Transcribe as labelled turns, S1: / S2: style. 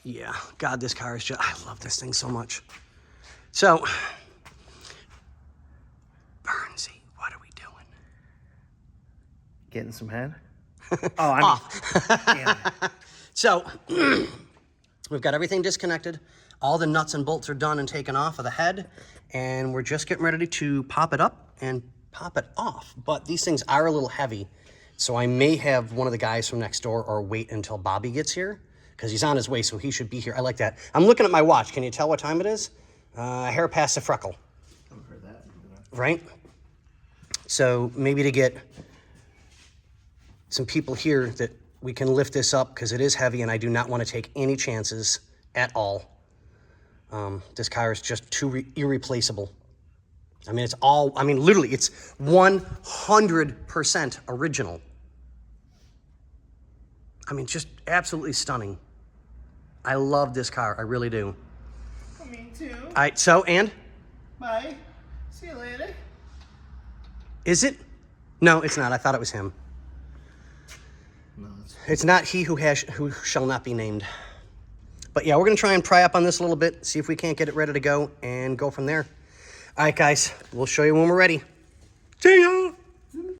S1: Yeah, God, this car is just, I love this thing so much. So, Bernsey, what are we doing?
S2: Getting some head? Oh, I'm
S1: Off.
S2: damn it.
S1: So, we've got everything disconnected. All the nuts and bolts are done and taken off of the head. And we're just getting ready to pop it up and pop it off. But these things are a little heavy. So I may have one of the guys from next door or wait until Bobby gets here. Because he's on his way, so he should be here. I like that. I'm looking at my watch. Can you tell what time it is? A hair past the freckle.
S2: I've heard that.
S1: Right? So maybe to get some people here that we can lift this up because it is heavy and I do not want to take any chances at all. This car is just too irreplaceable. I mean, it's all, I mean, literally, it's 100% original. I mean, just absolutely stunning. I love this car. I really do.
S2: Me too.
S1: All right, so, and?
S2: Bye. See you later.
S1: Is it? No, it's not. I thought it was him.
S2: No,
S1: It's not he who shall not be named. But yeah, we're going to try and pry up on this a little bit, see if we can't get it ready to go, and go from there. All right, guys, we'll show you when we're ready. See ya!